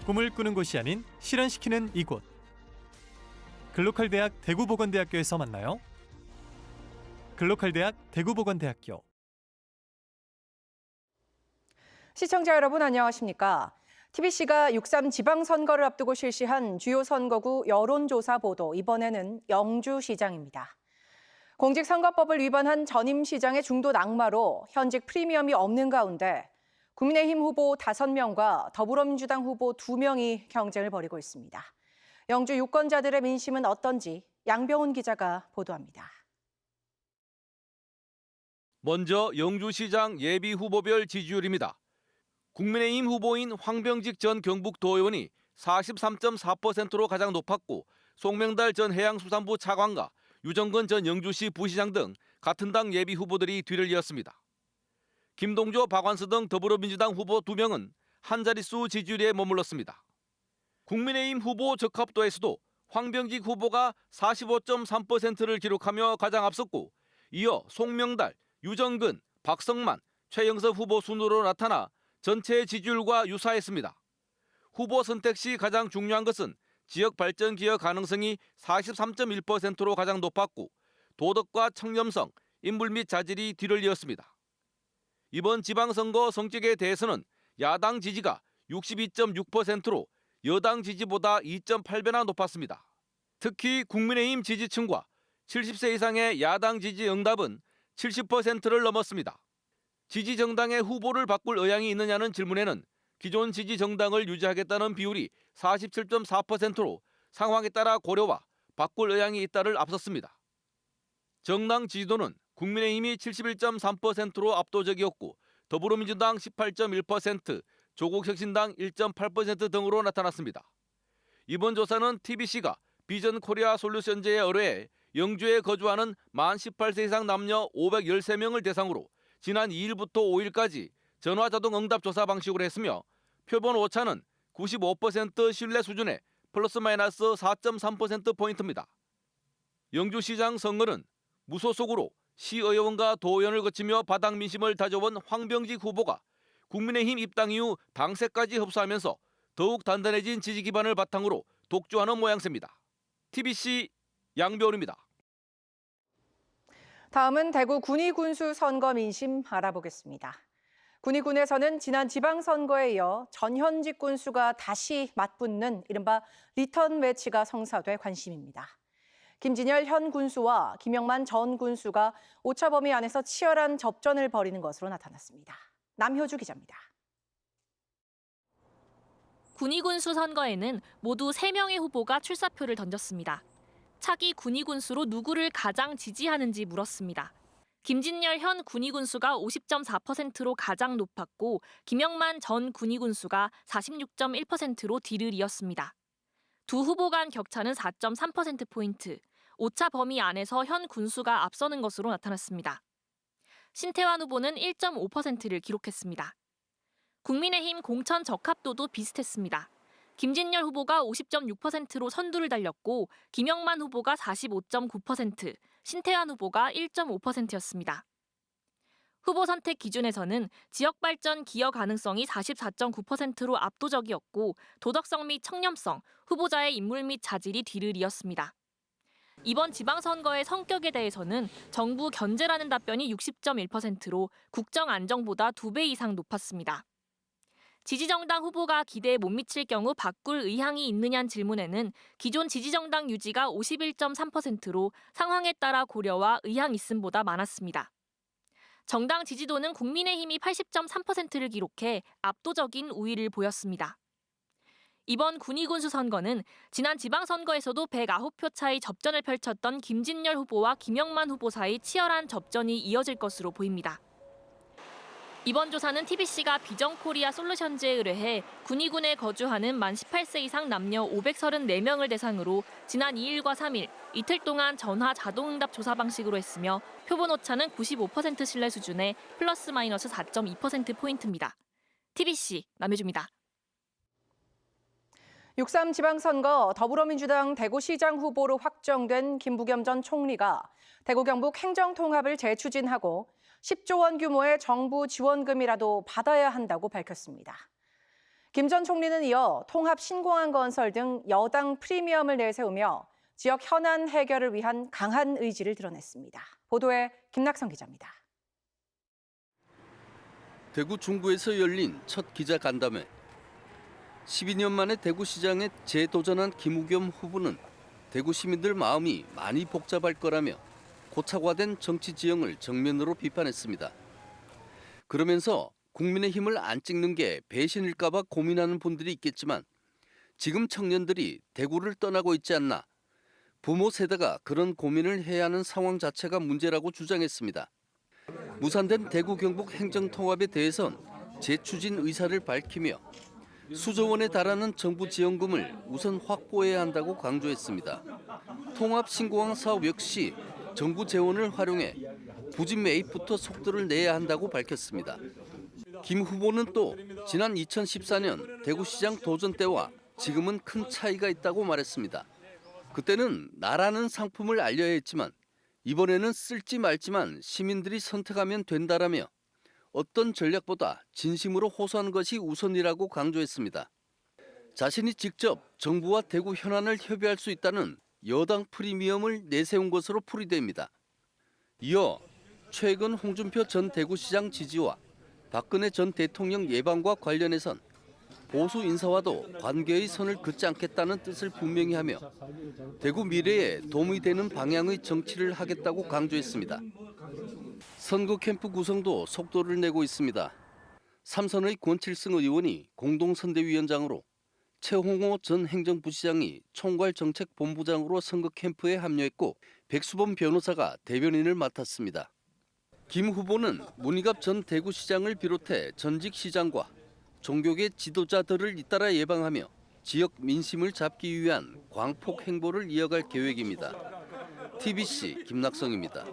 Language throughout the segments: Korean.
꿈을 꾸는 곳이 아닌 실현시키는 이곳. 글로컬대학 대구보건대학교에서 만나요. 글로컬대학 대구보건대학교. 시청자 여러분 안녕하십니까? TBC가 6.3 지방선거를 앞두고 실시한 주요 선거구 여론조사 보도, 이번에는 영주시장입니다. 공직선거법을 위반한 전임시장의 중도 낙마로 현직 프리미엄이 없는 가운데 국민의힘 후보 5명과 더불어민주당 후보 2명이 경쟁을 벌이고 있습니다. 영주 유권자들의 민심은 어떤지 양병훈 기자가 보도합니다. 먼저 영주시장 예비후보별 지지율입니다. 국민의힘 후보인 황병직 전 경북도의원이 43.4%로 가장 높았고, 송명달 전 해양수산부 차관과 유정근 전 영주시 부시장 등 같은 당 예비후보들이 뒤를 이었습니다. 김동조, 박완서 등 더불어민주당 후보 2명은 한 자릿수 지지율에 머물렀습니다. 국민의힘 후보 적합도에서도 황병직 후보가 45.3%를 기록하며 가장 앞섰고, 이어 송명달, 유정근, 박성만, 최영섭 후보 순으로 나타나 전체 지지율과 유사했습니다. 후보 선택 시 가장 중요한 것은 지역 발전 기여 가능성이 43.1%로 가장 높았고, 도덕과 청렴성, 인물 및 자질이 뒤를 이었습니다. 이번 지방선거 성적에 대해서는 야당 지지가 62.6%로 여당 지지보다 2.8배나 높았습니다. 특히 국민의힘 지지층과 70세 이상의 야당 지지 응답은 70%를 넘었습니다. 지지 정당의 후보를 바꿀 의향이 있느냐는 질문에는 기존 지지 정당을 유지하겠다는 비율이 47.4%로 상황에 따라 고려와 바꿀 의향이 있다를 앞섰습니다. 정당 지지도는 국민의힘이 71.3%로 압도적이었고, 더불어민주당 18.1%, 조국혁신당 1.8% 등으로 나타났습니다. 이번 조사는 TBC가 비전 코리아 솔루션즈에 의뢰해 영주에 거주하는 만 18세 이상 남녀 513명을 대상으로 지난 2일부터 5일까지 전화자동 응답 조사 방식으로 했으며, 표본 오차는 95% 신뢰 수준의 플러스 마이너스 4.3%포인트입니다. 영주시장 선거는 무소속으로 시의원과 도의원을 거치며 바닥 민심을 다져온 황병직 후보가 국민의힘 입당 이후 당세까지 흡수하면서 더욱 단단해진 지지 기반을 바탕으로 독주하는 모양새입니다. TBC 양병훈입니다. 다음은 대구 군위군수 선거 민심 알아보겠습니다. 군위군에서는 지난 지방선거에 이어 전현직 군수가 다시 맞붙는 이른바 리턴 매치가 성사돼 관심입니다. 김진열 현 군수와 김영만 전 군수가 오차 범위 안에서 치열한 접전을 벌이는 것으로 나타났습니다. 남효주 기자입니다. 군위군수 선거에는 모두 3명의 후보가 출사표를 던졌습니다. 차기 군위군수로 누구를 가장 지지하는지 물었습니다. 김진열 현 군위군수가 50.4%로 가장 높았고, 김영만 전 군위군수가 46.1%로 뒤를 이었습니다. 두 후보 간 격차는 4.3%포인트, 오차 범위 안에서 현 군수가 앞서는 것으로 나타났습니다. 신태환 후보는 1.5%를 기록했습니다. 국민의힘 공천 적합도도 비슷했습니다. 김진열 후보가 50.6%로 선두를 달렸고, 김영만 후보가 45.9%, 신태환 후보가 1.5%였습니다. 후보 선택 기준에서는 지역 발전 기여 가능성이 44.9%로 압도적이었고, 도덕성 및 청렴성, 후보자의 인물 및 자질이 뒤를 이었습니다. 이번 지방선거의 성격에 대해서는 정부 견제라는 답변이 60.1%로 국정 안정보다 2배 이상 높았습니다. 지지정당 후보가 기대에 못 미칠 경우 바꿀 의향이 있느냐는 질문에는 기존 지지정당 유지가 51.3%로 상황에 따라 고려와 의향 있음보다 많았습니다. 정당 지지도는 국민의힘이 80.3%를 기록해 압도적인 우위를 보였습니다. 이번 군위군수 선거는 지난 지방선거에서도 109표 차의 접전을 펼쳤던 김진열 후보와 김영만 후보 사이 치열한 접전이 이어질 것으로 보입니다. 이번 조사는 TBC가 비전 코리아 솔루션즈에 의뢰해 군위군에 거주하는 만 18세 이상 남녀 534명을 대상으로 지난 2일과 3일, 이틀 동안 전화 자동응답 조사 방식으로 했으며, 표본 오차는 95% 신뢰 수준의 플러스 마이너스 4.2%포인트입니다. TBC 남효주입니다. 6.3 지방선거 더불어민주당 대구시장 후보로 확정된 김부겸 전 총리가 대구 경북 행정통합을 재추진하고 10조 원 규모의 정부 지원금이라도 받아야 한다고 밝혔습니다. 김 전 총리는 이어 통합 신공항건설 등 여당 프리미엄을 내세우며 지역 현안 해결을 위한 강한 의지를 드러냈습니다. 보도에 김낙성 기자입니다. 대구 중구에서 열린 첫 기자간담회. 12년 만에 대구시장에 재도전한 김우겸 후보는 대구 시민들 마음이 많이 복잡할 거라며 고착화된 정치 지형을 정면으로 비판했습니다. 그러면서 국민의힘을 안 찍는 게 배신일까 봐 고민하는 분들이 있겠지만 지금 청년들이 대구를 떠나고 있지 않나. 부모 세대가 그런 고민을 해야 하는 상황 자체가 문제라고 주장했습니다. 무산된 대구 경북 행정통합에 대해선 재추진 의사를 밝히며 수조 원에 달하는 정부 지원금을 우선 확보해야 한다고 강조했습니다. 통합 신공항 사업 역시 정부 재원을 활용해 부진 매입부터 속도를 내야 한다고 밝혔습니다. 김 후보는 또 지난 2014년 대구시장 도전 때와 지금은 큰 차이가 있다고 말했습니다. 그때는 나라는 상품을 알려야 했지만 이번에는 쓸지 말지만 시민들이 선택하면 된다라며 어떤 전략보다 진심으로 호소한 것이 우선이라고 강조했습니다. 자신이 직접 정부와 대구 현안을 협의할 수 있다는 여당 프리미엄을 내세운 것으로 풀이됩니다. 이어 최근 홍준표 전 대구시장 지지와 박근혜 전 대통령 예방과 관련해선 보수 인사와도 관계의 선을 긋지 않겠다는 뜻을 분명히 하며 대구 미래에 도움이 되는 방향의 정치를 하겠다고 강조했습니다. 선거 캠프 구성도 속도를 내고 있습니다. 삼선의 권칠승 의원이 공동선대위원장으로 최홍호 전 행정부시장이 총괄정책본부장으로 선거 캠프에 합류했고 백수범 변호사가 대변인을 맡았습니다. 김 후보는 문희갑 전 대구시장을 비롯해 전직 시장과 종교계 지도자들을 잇따라 예방하며 지역 민심을 잡기 위한 광폭 행보를 이어갈 계획입니다. TBC 김낙성입니다.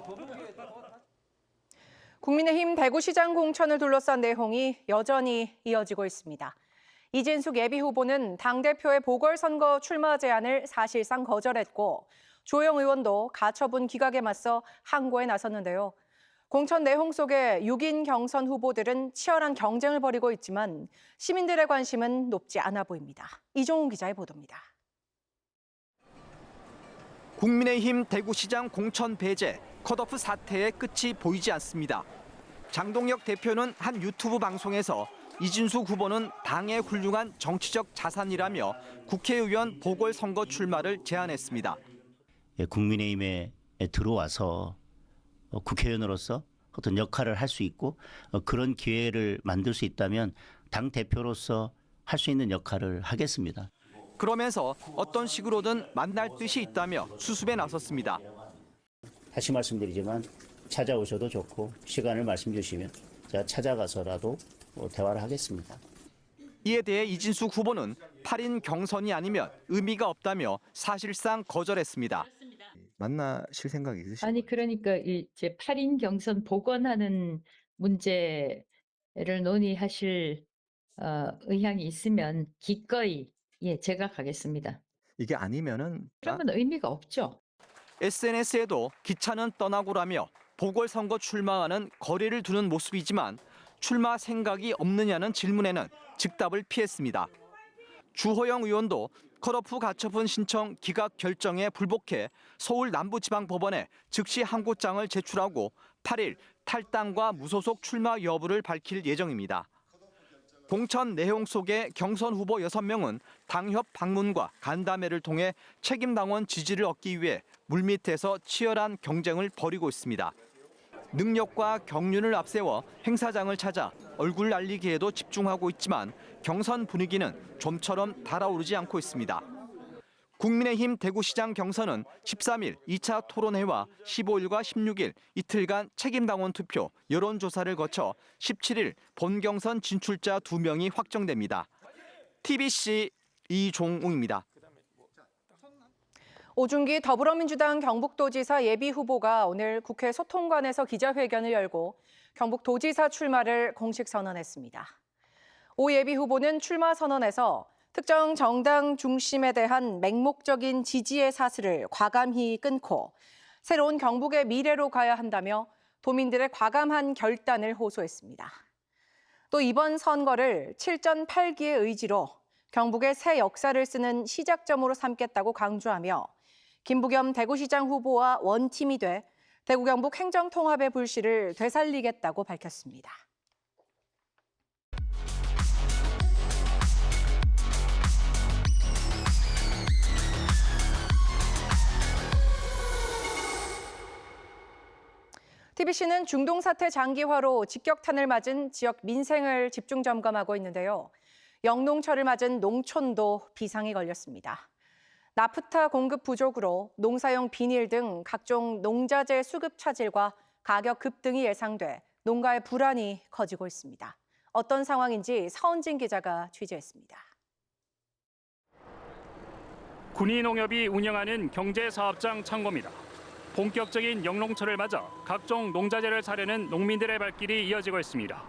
국민의힘 대구시장 공천을 둘러싼 내홍이 여전히 이어지고 있습니다. 이진숙 예비후보는 당대표의 보궐선거 출마 제안을 사실상 거절했고 조영 의원도 가처분 기각에 맞서 항고에 나섰는데요. 공천 내홍 속에 6인 경선 후보들은 치열한 경쟁을 벌이고 있지만 시민들의 관심은 높지 않아 보입니다. 이종훈 기자의 보도입니다. 국민의힘 대구시장 공천 배제, 컷오프 사태의 끝이 보이지 않습니다. 장동혁 대표는 한 유튜브 방송에서 이진숙 후보는 당의 훌륭한 정치적 자산이라며 국회의원 보궐선거 출마를 제안했습니다. 국민의힘에 들어와서 국회의원으로서 어떤 역할을 할 수 있고 그런 기회를 만들 수 있다면 당 대표로서 할 수 있는 역할을 하겠습니다. 그러면서 어떤 식으로든 만날 뜻이 있다며 수습에 나섰습니다. 다시 말씀드리지만 찾아오셔도 좋고 시간을 말씀 주시면 제가 찾아가서라도 대화를 하겠습니다. 이에 대해 이진숙 후보는 8인 경선이 아니면 의미가 없다며 사실상 거절했습니다. 만나실 생각 있으신가요? 아니 그러니까 이제 8인 경선 복원하는 문제를 논의하실 의향이 있으면 기꺼이 제가 가겠습니다. 이게 아니면은 그러면 의미가 없죠. SNS에도 기차는 떠나고라며 보궐선거 출마와는 거리를 두는 모습이지만 출마 생각이 없느냐는 질문에는 즉답을 피했습니다. 주호영 의원도 컷오프 가처분 신청 기각 결정에 불복해 서울 남부지방법원에 즉시 항고장을 제출하고 8일 탈당과 무소속 출마 여부를 밝힐 예정입니다. 공천 내용 속에 경선 후보 6명은 당협 방문과 간담회를 통해 책임당원 지지를 얻기 위해 물밑에서 치열한 경쟁을 벌이고 있습니다. 능력과 경륜을 앞세워 행사장을 찾아 얼굴 날리기에도 집중하고 있지만 경선 분위기는 좀처럼 달아오르지 않고 있습니다. 국민의힘 대구시장 경선은 13일 2차 토론회와 15일과 16일 이틀간 책임당원 투표, 여론조사를 거쳐 17일 본경선 진출자 2명이 확정됩니다. TBC 이종웅입니다. 오준기 더불어민주당 경북도지사 예비후보가 오늘 국회 소통관에서 기자회견을 열고 경북도지사 출마를 공식 선언했습니다. 오 예비후보는 출마 선언에서 특정 정당 중심에 대한 맹목적인 지지의 사슬을 과감히 끊고 새로운 경북의 미래로 가야 한다며 도민들의 과감한 결단을 호소했습니다. 또 이번 선거를 7전 8기의 의지로 경북의 새 역사를 쓰는 시작점으로 삼겠다고 강조하며 김부겸 대구시장 후보와 원팀이 돼 대구 경북 행정통합의 불씨를 되살리겠다고 밝혔습니다. TBC는 중동 사태 장기화로 직격탄을 맞은 지역 민생을 집중 점검하고 있는데요. 영농철을 맞은 농촌도 비상이 걸렸습니다. 나프타 공급 부족으로 농사용 비닐 등 각종 농자재 수급 차질과 가격 급등이 예상돼 농가의 불안이 커지고 있습니다. 어떤 상황인지 서은진 기자가 취재했습니다. 군위농협이 운영하는 경제사업장 창고입니다. 본격적인 영농철을 맞아 각종 농자재를 사려는 농민들의 발길이 이어지고 있습니다.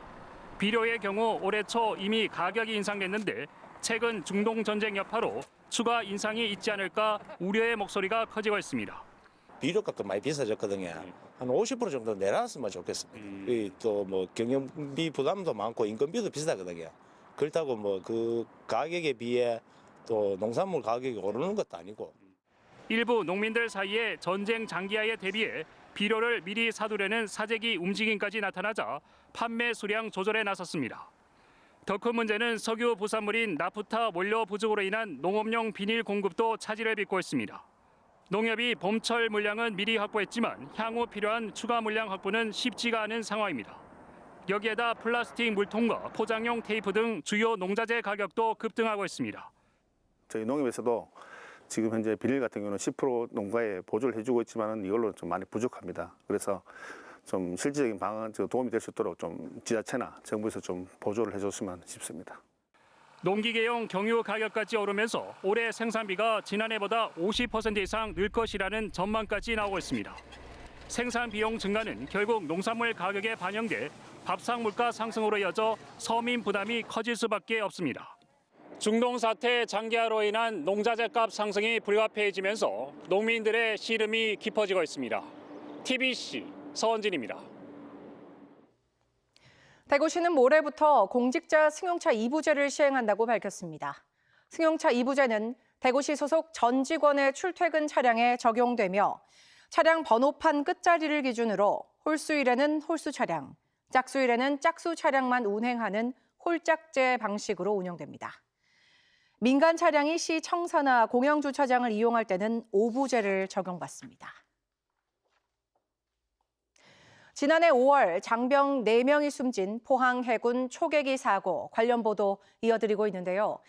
비료의 경우 올해 초 이미 가격이 인상됐는데 최근 중동 전쟁 여파로 추가 인상이 있지 않을까 우려의 목소리가 커지고 있습니다. 비료값도 많이 비싸졌거든요. 한 50% 정도 내려놨으면 좋겠습니다. 또 뭐 경영비 부담도 많고 인건비도 비싸거든요. 그렇다고 뭐 그 가격에 비해 또 농산물 가격이 오르는 것도 아니고. 일부 농민들 사이에 전쟁 장기화에 대비해 비료를 미리 사두려는 사재기 움직임까지 나타나자 판매 수량 조절에 나섰습니다. 더 큰 문제는 석유 부산물인 나프타 원료 부족으로 인한 농업용 비닐 공급도 차질을 빚고 있습니다. 농협이 봄철 물량은 미리 확보했지만 향후 필요한 추가 물량 확보는 쉽지가 않은 상황입니다. 여기에다 플라스틱 물통과 포장용 테이프 등 주요 농자재 가격도 급등하고 있습니다. 저희 농협에서도 지금 현재 비닐 같은 경우는 10% 농가에 보조를 해주고 있지만 이걸로 좀 많이 부족합니다. 그래서 좀 실질적인 방안 도움이 될 수 있도록 좀 지자체나 정부에서 좀 보조를 해줬으면 싶습니다. 농기계용 경유 가격까지 오르면서 올해 생산비가 지난해보다 50% 이상 늘 것이라는 전망까지 나오고 있습니다. 생산 비용 증가는 결국 농산물 가격에 반영돼 밥상 물가 상승으로 이어져 서민 부담이 커질 수밖에 없습니다. 중동 사태 장기화로 인한 농자재값 상승이 불가피해지면서 농민들의 시름이 깊어지고 있습니다. TBC 서원진입니다. 대구시는 모레부터 공직자 승용차 2부제를 시행한다고 밝혔습니다. 승용차 2부제는 대구시 소속 전 직원의 출퇴근 차량에 적용되며 차량 번호판 끝자리를 기준으로 홀수일에는 홀수 차량, 짝수일에는 짝수 차량만 운행하는 홀짝제 방식으로 운영됩니다. 민간 차량이 시 청사나 공영주차장을 이용할 때는 5부제를 적용받습니다. 지난해 5월 장병 4명이 숨진 포항 해군 초계기 사고 관련 보도 이어드리고 있는데요.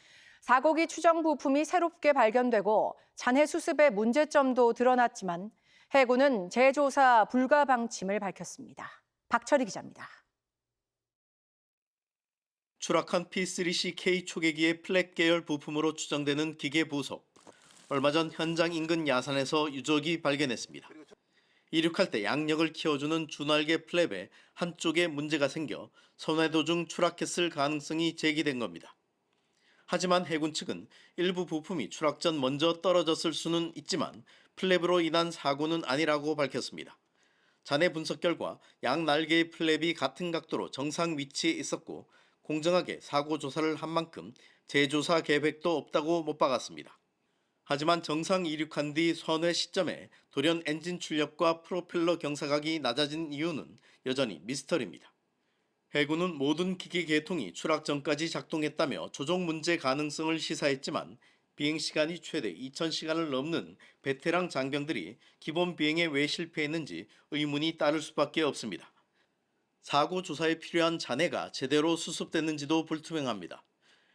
사고기 추정 부품이 새롭게 발견되고 잔해 수습의 문제점도 드러났지만 해군은 재조사 불가 방침을 밝혔습니다. 박철희 기자입니다. 추락한 P3CK 초계기의 플랫 계열 부품으로 추정되는 기계 부속. 얼마 전 현장 인근 야산에서 유족이 발견했습니다. 이륙할 때 양력을 키워주는 주날개 플랩에 한쪽에 문제가 생겨 선회 도중 추락했을 가능성이 제기된 겁니다. 하지만 해군 측은 일부 부품이 추락 전 먼저 떨어졌을 수는 있지만 플랩으로 인한 사고는 아니라고 밝혔습니다. 잔해 분석 결과 양 날개의 플랩이 같은 각도로 정상 위치에 있었고 공정하게 사고 조사를 한 만큼 재조사 계획도 없다고 못 박았습니다. 하지만 정상 이륙한 뒤 선회 시점에 돌연 엔진 출력과 프로펠러 경사각이 낮아진 이유는 여전히 미스터리입니다. 해군은 모든 기계 계통이 추락 전까지 작동했다며 조종 문제 가능성을 시사했지만 비행 시간이 최대 2,000시간을 넘는 베테랑 장병들이 기본 비행에 왜 실패했는지 의문이 따를 수밖에 없습니다. 사고 조사에 필요한 잔해가 제대로 수습됐는지도 불투명합니다.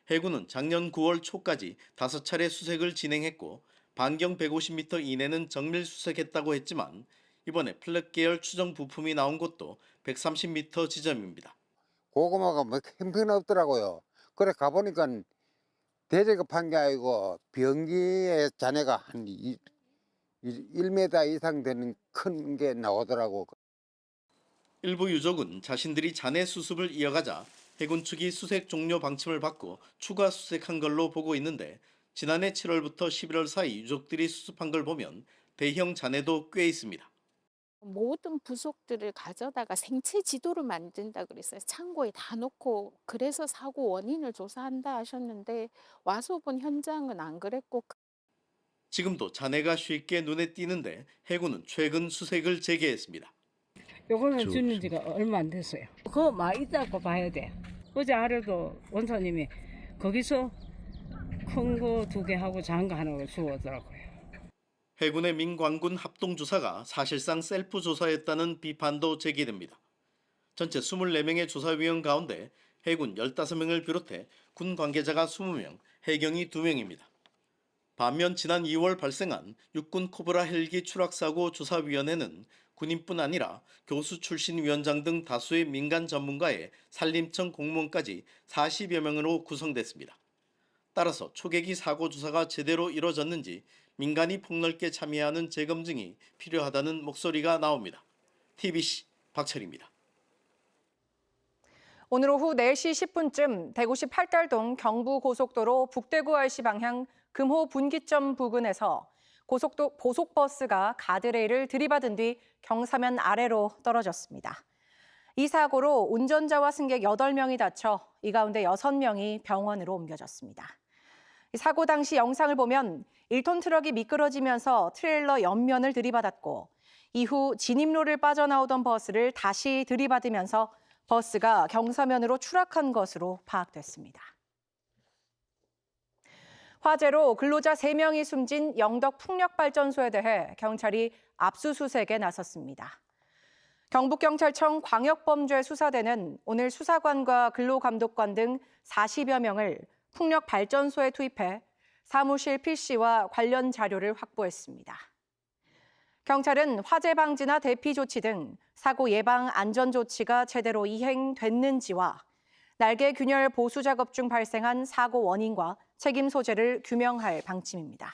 해군은 작년 9월 초까지 5차례 수색을 진행했고 반경 150m 이내는 정밀 수색했다고 했지만 이번에 플랫 계열 추정 부품이 나온 곳도 130m 지점입니다. 고구마가 뭐 형편없더라고요. 그래 가보니까 대저급한 게 아니고 변기의 잔해가 한 1m 이상 되는 큰 게 나오더라고. 일부 유족은 자신들이 잔해 수습을 이어가자 해군 측이 수색 종료 방침을 받고 추가 수색한 걸로 보고 있는데 지난해 7월부터 11월 사이 유족들이 수습한 걸 보면 대형 잔해도 꽤 있습니다. 모든 부속들을 가져다가 생체 지도를 만든다 그랬어요. 창고에 다 놓고 그래서 사고 원인을 조사한다 하셨는데 와서 본 현장은 안 그랬고 지금도 잔해가 쉽게 눈에 띄는데 해군은 최근 수색을 재개했습니다. 요거는 주는 지가 얼마 안 됐어요. 그거 많이 있다고 봐야 돼. 어제 아래도 원사님이 거기서 큰 거 2개 하고 작은 거 하나 주워오더라고요. 해군의 민관군 합동조사가 사실상 셀프 조사였다는 비판도 제기됩니다. 전체 24명의 조사위원 가운데 해군 15명을 비롯해 군 관계자가 20명, 해경이 2명입니다. 반면 지난 2월 발생한 육군 코브라 헬기 추락사고 조사위원회는 군인뿐 아니라 교수 출신 위원장 등 다수의 민간 전문가의 산림청 공무원까지 40여 명으로 구성됐습니다. 따라서 초계기 사고 조사가 제대로 이뤄졌는지 민간이 폭넓게 참여하는 재검증이 필요하다는 목소리가 나옵니다. TBC 박철입니다. 오늘 오후 4시 10분쯤 대구시 팔달동 경부고속도로 북대구 RC 방향 금호 분기점 부근에서 고속버스가 가드레일을 들이받은 뒤 경사면 아래로 떨어졌습니다. 이 사고로 운전자와 승객 8명이 다쳐 이 가운데 6명이 병원으로 옮겨졌습니다. 사고 당시 영상을 보면 1톤 트럭이 미끄러지면서 트레일러 옆면을 들이받았고 이후 진입로를 빠져나오던 버스를 다시 들이받으면서 버스가 경사면으로 추락한 것으로 파악됐습니다. 화재로 근로자 3명이 숨진 영덕 풍력발전소에 대해 경찰이 압수수색에 나섰습니다. 경북경찰청 광역범죄수사대는 오늘 수사관과 근로감독관 등 40여 명을 풍력발전소에 투입해 사무실 PC와 관련 자료를 확보했습니다. 경찰은 화재 방지나 대피 조치 등 사고 예방 안전 조치가 제대로 이행됐는지와 날개 균열 보수 작업 중 발생한 사고 원인과 책임 소재를 규명할 방침입니다.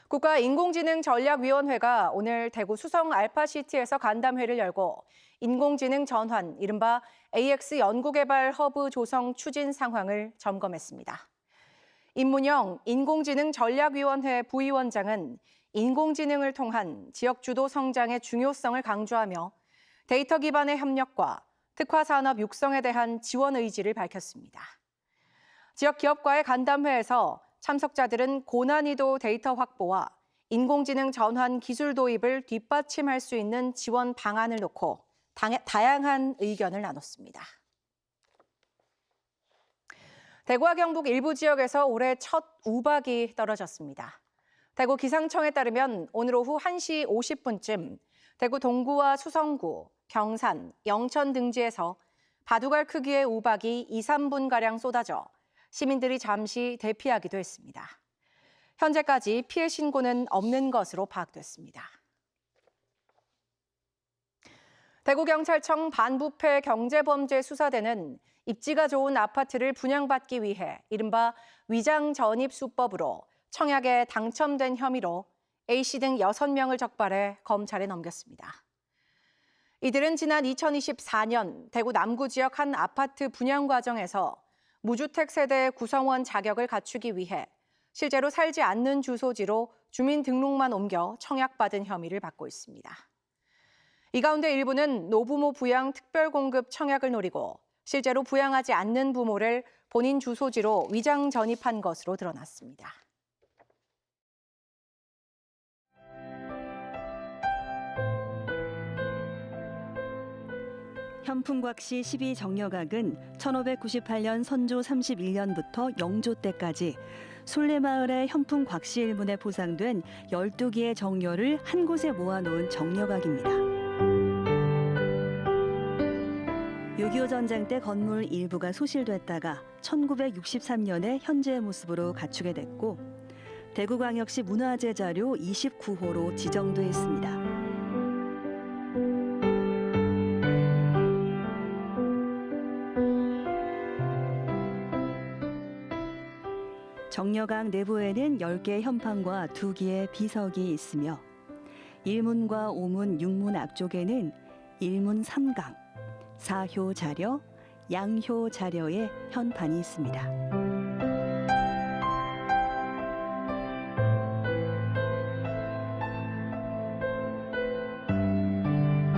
국가인공지능전략위원회가 오늘 대구 수성 알파시티에서 간담회를 열고 인공지능 전환, 이른바 AX 연구개발 허브 조성 추진 상황을 점검했습니다. 임문영 인공지능전략위원회 부위원장은 인공지능을 통한 지역주도 성장의 중요성을 강조하며 데이터 기반의 협력과 특화산업 육성에 대한 지원 의지를 밝혔습니다. 지역 기업과의 간담회에서 참석자들은 고난이도 데이터 확보와 인공지능 전환 기술 도입을 뒷받침할 수 있는 지원 방안을 놓고 다양한 의견을 나눴습니다. 대구와 경북 일부 지역에서 올해 첫 우박이 떨어졌습니다. 대구 기상청에 따르면 오늘 오후 1시 50분쯤 대구 동구와 수성구, 경산, 영천 등지에서 바둑알 크기의 우박이 2, 3분가량 쏟아져 시민들이 잠시 대피하기도 했습니다. 현재까지 피해 신고는 없는 것으로 파악됐습니다. 대구경찰청 반부패 경제범죄수사대는 입지가 좋은 아파트를 분양받기 위해 이른바 위장전입수법으로 청약에 당첨된 혐의로 A씨 등 6명을 적발해 검찰에 넘겼습니다. 이들은 지난 2024년 대구 남구 지역 한 아파트 분양 과정에서 무주택 세대 구성원 자격을 갖추기 위해 실제로 살지 않는 주소지로 주민등록만 옮겨 청약받은 혐의를 받고 있습니다. 이 가운데 일부는 노부모 부양 특별공급 청약을 노리고 실제로 부양하지 않는 부모를 본인 주소지로 위장 전입한 것으로 드러났습니다. 현풍곽씨 12정려각은 1598년 선조 31년부터 영조 때까지 솔레마을의 현풍곽씨 일문에 보상된 12개의 정려를 한 곳에 모아놓은 정려각입니다. 6.25 전쟁 때 건물 일부가 소실됐다가 1963년에 현재의 모습으로 갖추게 됐고 대구광역시 문화재 자료 29호로 지정돼 있습니다. 정려각 내부에는 10개의 현판과 2개의 비석이 있으며 일문과 오문, 육문 앞쪽에는 일문 3강, 사효 자려, 양효 자려의 현판이 있습니다.